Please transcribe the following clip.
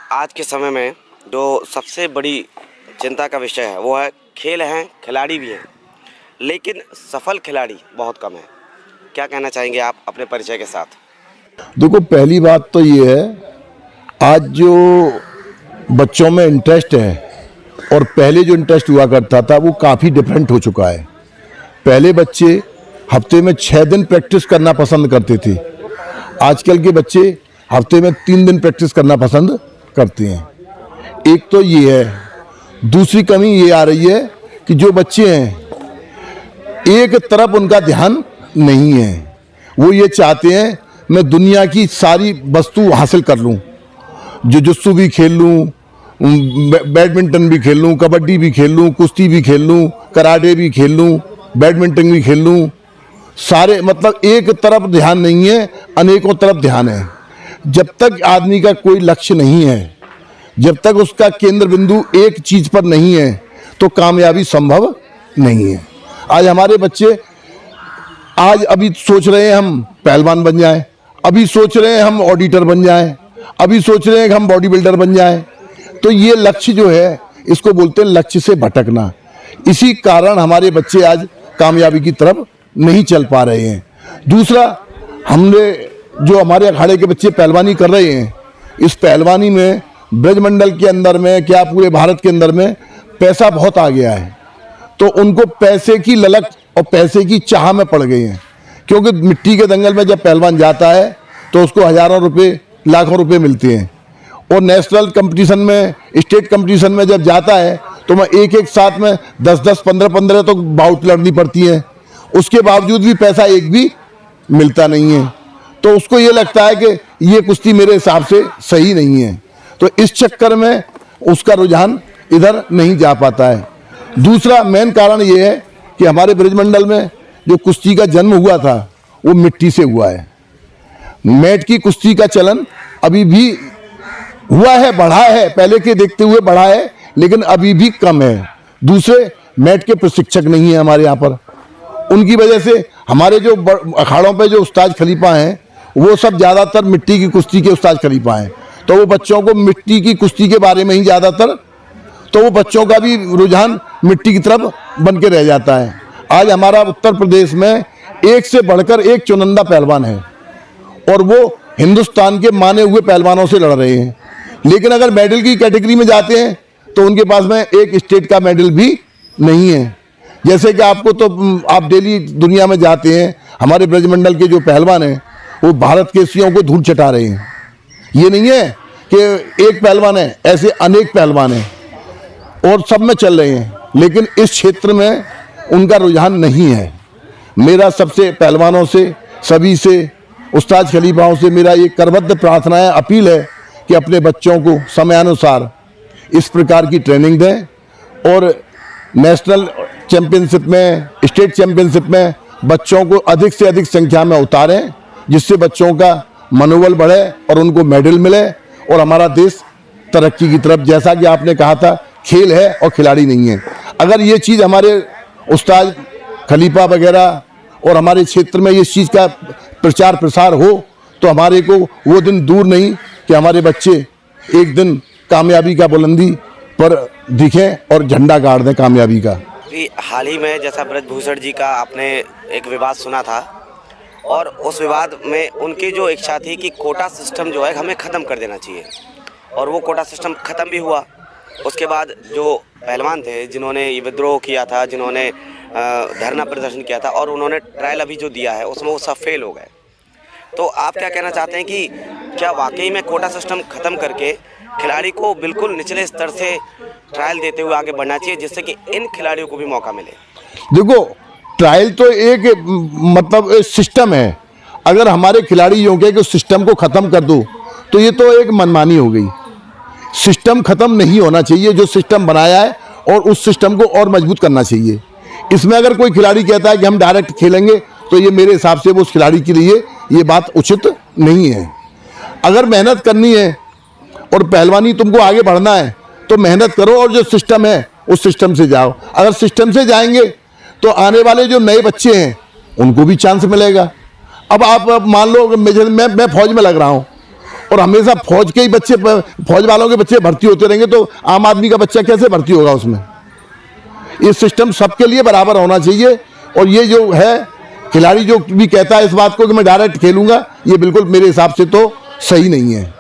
आज के समय में जो सबसे बड़ी चिंता का विषय है वो है खेल हैं, खिलाड़ी भी हैं, लेकिन सफल खिलाड़ी बहुत कम है। क्या कहना चाहेंगे आप अपने परिचय के साथ? देखो, पहली बात तो ये है, आज जो बच्चों में इंटरेस्ट है और पहले जो इंटरेस्ट हुआ करता था वो काफ़ी डिफरेंट हो चुका है। पहले बच्चे हफ्ते में 6 दिन प्रैक्टिस करना पसंद करते थे। आजकल के बच्चे हफ्ते में 3 दिन प्रैक्टिस करना पसंद करते हैं। एक तो ये है। दूसरी कमी ये आ रही है कि जो बच्चे हैं एक तरफ उनका ध्यान नहीं है। वो ये चाहते हैं मैं दुनिया की सारी वस्तु हासिल कर लूं, जुजुत्सु भी खेल लूं, बैडमिंटन भी खेल लूं, कबड्डी भी खेल लूं, कुश्ती भी खेल लूं, कराटे भी खेल लूं, बैडमिंटन भी खेल लूं। सारे मतलब एक तरफ ध्यान नहीं है, अनेकों तरफ ध्यान है। जब तक आदमी का कोई लक्ष्य नहीं है, जब तक उसका केंद्र बिंदु एक चीज पर नहीं है, तो कामयाबी संभव नहीं है। आज हमारे बच्चे अभी सोच रहे हैं हम पहलवान बन जाएं, अभी सोच रहे हैं हम ऑडिटर बन जाएं, अभी सोच रहे हैं कि हम बॉडी बिल्डर बन जाएं। तो ये लक्ष्य जो है, इसको बोलते हैं लक्ष्य से भटकना। इसी कारण हमारे बच्चे आज कामयाबी की तरफ नहीं चल पा रहे हैं। दूसरा, हमने जो हमारे अखाड़े के बच्चे पहलवानी कर रहे हैं, इस पहलवानी में ब्रजमंडल के अंदर में क्या पूरे भारत के अंदर में पैसा बहुत आ गया है। तो उनको पैसे की ललक और पैसे की चाह में पड़ गए हैं, क्योंकि मिट्टी के दंगल में जब पहलवान जाता है तो उसको हजारों रुपए, लाखों रुपए मिलते हैं। और नेशनल कंपटीशन में, स्टेट कंपटीशन में जब जाता है तो मैं एक साथ में 10-10, 15-15 तो बाउट लड़नी पड़ती है। उसके बावजूद भी पैसा एक भी मिलता नहीं है। तो उसको ये लगता है कि ये कुश्ती मेरे हिसाब से सही नहीं है। तो इस चक्कर में उसका रुझान इधर नहीं जा पाता है। दूसरा मेन कारण ये है कि हमारे ब्रजमंडल में जो कुश्ती का जन्म हुआ था वो मिट्टी से हुआ है। मैट की कुश्ती का चलन अभी भी हुआ है, बढ़ा है, पहले के देखते हुए बढ़ा है, लेकिन अभी भी कम है। दूसरे, मैट के प्रशिक्षक नहीं है हमारे यहाँ पर। उनकी वजह से हमारे जो अखाड़ों पे जो उस्ताद खलीफा हैं वो सब ज़्यादातर मिट्टी की कुश्ती के उस्ताद खलीफा हैं। तो वो बच्चों को मिट्टी की कुश्ती के बारे में ही ज़्यादातर, तो वो बच्चों का भी रुझान मिट्टी की तरफ बन के रह जाता है। आज हमारा उत्तर प्रदेश में एक से बढ़कर एक चुनिंदा पहलवान है और वो हिंदुस्तान के माने हुए पहलवानों से लड़ रहे हैं। लेकिन अगर मेडल की कैटेगरी में जाते हैं तो उनके पास में एक स्टेट का मेडल भी नहीं है। जैसे कि आपको तो आप डेली दुनिया में जाते हैं, हमारे ब्रजमंडल के जो पहलवान हैं वो भारत के सीओं को धूल चटा रहे हैं। ये नहीं है कि एक पहलवान है, ऐसे अनेक पहलवान हैं और सब में चल रहे हैं, लेकिन इस क्षेत्र में उनका रुझान नहीं है। मेरा सबसे पहलवानों से, सभी से, उस्ताद खलीफाओं से मेरा ये करबद्ध प्रार्थना है, अपील है कि अपने बच्चों को समयानुसार इस प्रकार की ट्रेनिंग दें और नेशनल चैंपियनशिप में, स्टेट चैंपियनशिप में बच्चों को अधिक से अधिक संख्या में उतारें, जिससे बच्चों का मनोबल बढ़े और उनको मेडल मिले और हमारा देश तरक्की की तरफ, जैसा कि आपने कहा था, खेल है और खिलाड़ी नहीं है। अगर ये चीज़ हमारे उस्ताद खलीफा वगैरह और हमारे क्षेत्र में इस चीज़ का प्रचार प्रसार हो तो हमारे को वो दिन दूर नहीं कि हमारे बच्चे एक दिन कामयाबी का बुलंदी पर दिखें और झंडा गाड़ दें कामयाबी का। हाल ही में जैसा ब्रजभूषण जी का आपने एक विवाद सुना था और उस विवाद में उनकी जो इच्छा थी कि कोटा सिस्टम जो है हमें ख़त्म कर देना चाहिए, और वो कोटा सिस्टम ख़त्म भी हुआ। उसके बाद जो पहलवान थे जिन्होंने ये विद्रोह किया था, जिन्होंने धरना प्रदर्शन किया था और उन्होंने ट्रायल अभी जो दिया है उसमें वो सब फेल हो गए। तो आप क्या कहना चाहते हैं कि क्या वाकई में कोटा सिस्टम ख़त्म करके खिलाड़ी को बिल्कुल निचले स्तर से ट्रायल देते हुए आगे बढ़ना चाहिए, जिससे कि इन खिलाड़ियों को भी मौका मिले? देखो, ट्रायल तो एक मतलब एक सिस्टम है। अगर हमारे खिलाड़ी यूँ कहे कि उस सिस्टम को ख़त्म कर दो तो ये तो एक मनमानी हो गई। सिस्टम ख़त्म नहीं होना चाहिए, जो सिस्टम बनाया है और उस सिस्टम को और मजबूत करना चाहिए। इसमें अगर कोई खिलाड़ी कहता है कि हम डायरेक्ट खेलेंगे तो ये मेरे हिसाब से वो उस खिलाड़ी के लिए ये बात उचित नहीं है। अगर मेहनत करनी है और पहलवानी तुमको आगे बढ़ना है तो मेहनत करो और जो सिस्टम है उस सिस्टम से जाओ। अगर सिस्टम से जाएंगे तो आने वाले जो नए बच्चे हैं उनको भी चांस मिलेगा। अब आप मान लो मैं फौज में लग रहा हूँ और हमेशा फौज के ही बच्चे, फौज वालों के बच्चे भर्ती होते रहेंगे तो आम आदमी का बच्चा कैसे भर्ती होगा उसमें? ये सिस्टम सबके लिए बराबर होना चाहिए। और ये जो है खिलाड़ी जो भी कहता है इस बात को कि मैं डायरेक्ट खेलूंगा, ये बिल्कुल मेरे हिसाब से तो सही नहीं है।